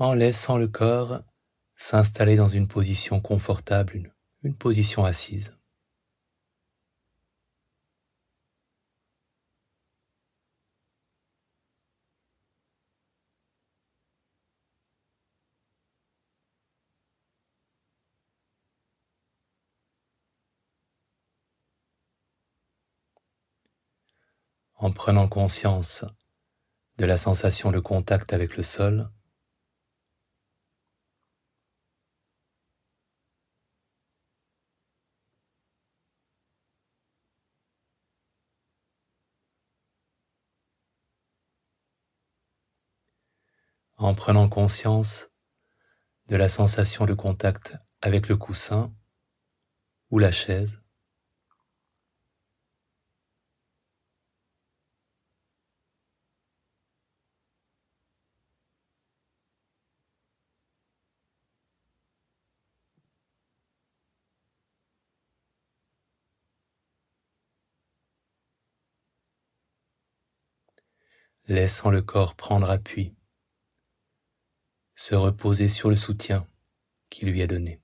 en laissant le corps s'installer dans une position confortable, une position assise. En prenant conscience de la sensation de contact avec le sol, en prenant conscience de la sensation de contact avec le coussin ou la chaise, laissant le corps prendre appui, se reposer sur le soutien qui lui est donné.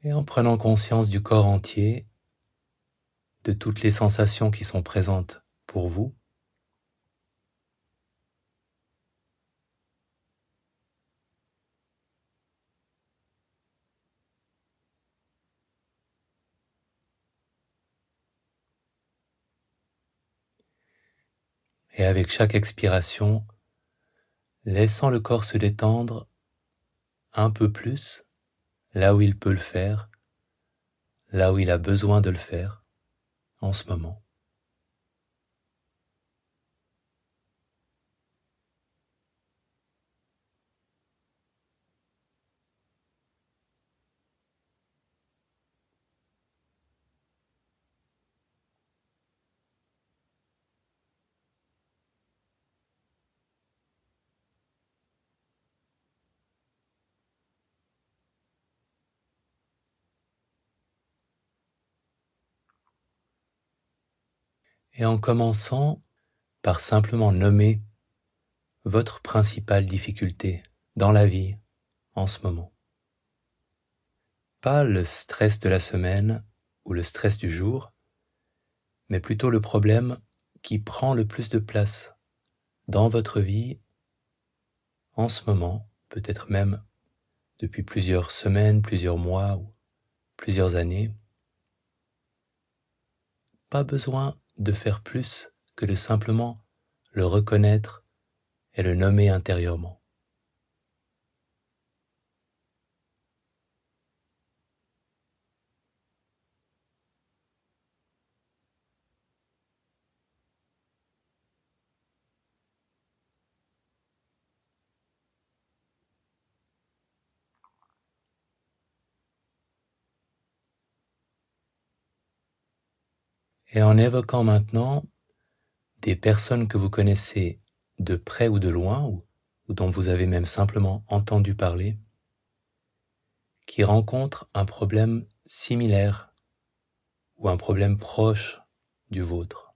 Et en prenant conscience du corps entier, de toutes les sensations qui sont présentes pour vous, et avec chaque expiration, laissant le corps se détendre un peu plus, là où il peut le faire, là où il a besoin de le faire en ce moment. Et en commençant par simplement nommer votre principale difficulté dans la vie en ce moment. Pas le stress de la semaine ou le stress du jour, mais plutôt le problème qui prend le plus de place dans votre vie en ce moment, peut-être même depuis plusieurs semaines, plusieurs mois ou plusieurs années. Pas besoin de faire plus que de simplement le reconnaître et le nommer intérieurement. Et en évoquant maintenant des personnes que vous connaissez de près ou de loin, ou dont vous avez même simplement entendu parler, qui rencontrent un problème similaire ou un problème proche du vôtre.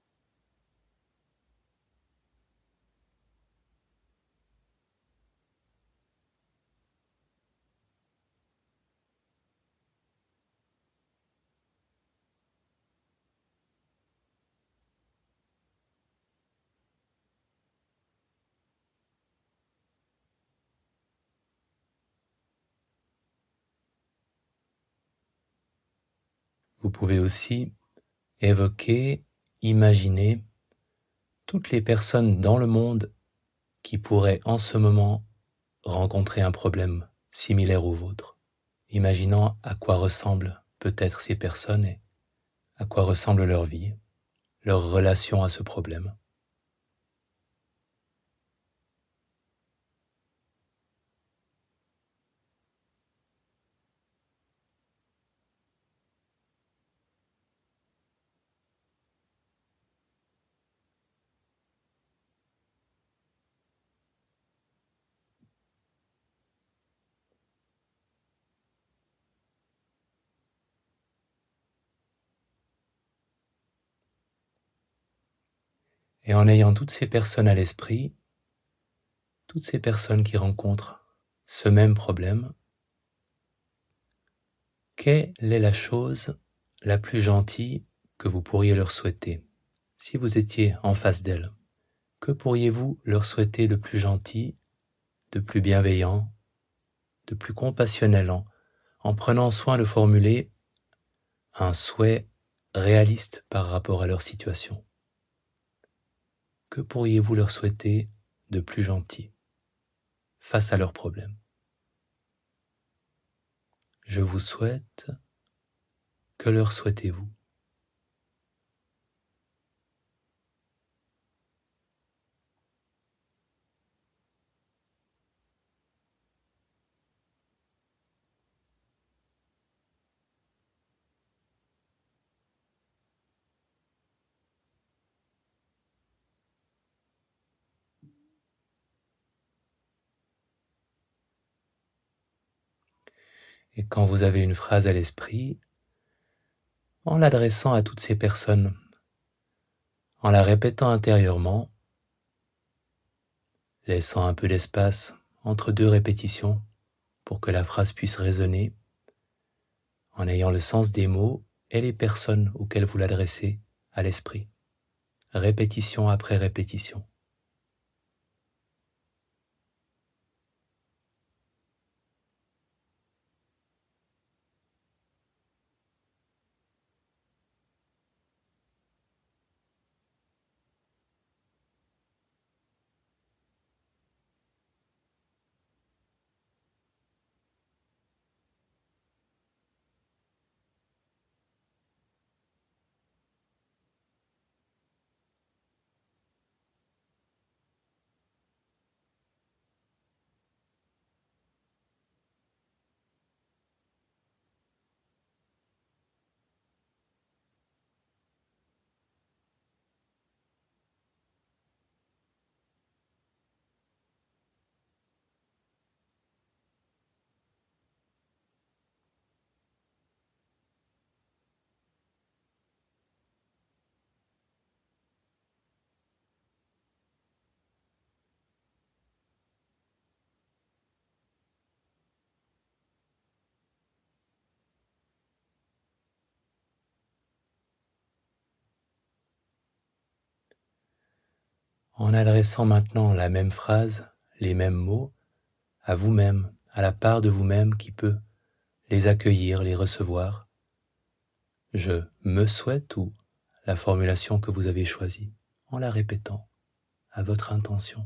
Vous pouvez aussi évoquer, imaginer toutes les personnes dans le monde qui pourraient en ce moment rencontrer un problème similaire au vôtre, imaginant à quoi ressemblent peut-être ces personnes et à quoi ressemble leur vie, leur relation à ce problème. Et en ayant toutes ces personnes à l'esprit, toutes ces personnes qui rencontrent ce même problème, quelle est la chose la plus gentille que vous pourriez leur souhaiter? Si vous étiez en face d'elles, que pourriez-vous leur souhaiter de plus gentil, de plus bienveillant, de plus compassionnel en prenant soin de formuler un souhait réaliste par rapport à leur situation? Que pourriez-vous leur souhaiter de plus gentil face à leurs problèmes? Je vous souhaite, que leur souhaitez-vous? Et quand vous avez une phrase à l'esprit, en l'adressant à toutes ces personnes, en la répétant intérieurement, laissant un peu d'espace entre deux répétitions pour que la phrase puisse résonner, en ayant le sens des mots et les personnes auxquelles vous l'adressez à l'esprit, répétition après répétition. En adressant maintenant la même phrase, les mêmes mots, à vous-même, à la part de vous-même qui peut les accueillir, les recevoir. Je me souhaite ou la formulation que vous avez choisie, en la répétant à votre intention.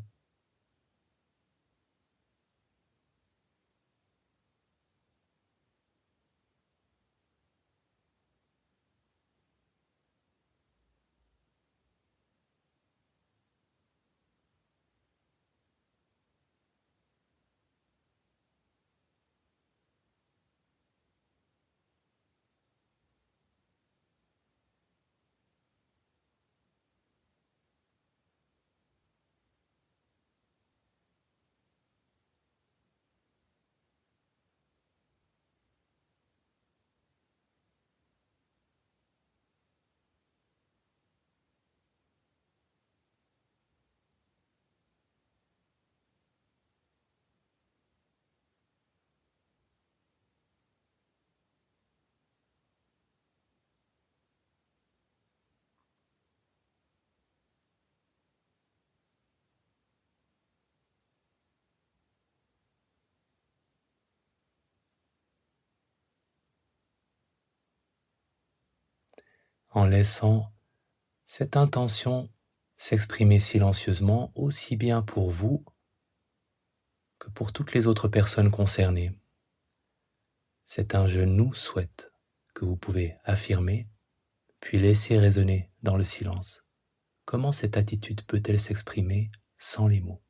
En laissant cette intention s'exprimer silencieusement aussi bien pour vous que pour toutes les autres personnes concernées. C'est un «je nous souhaite» que vous pouvez affirmer, puis laisser résonner dans le silence. Comment cette attitude peut-elle s'exprimer sans les mots?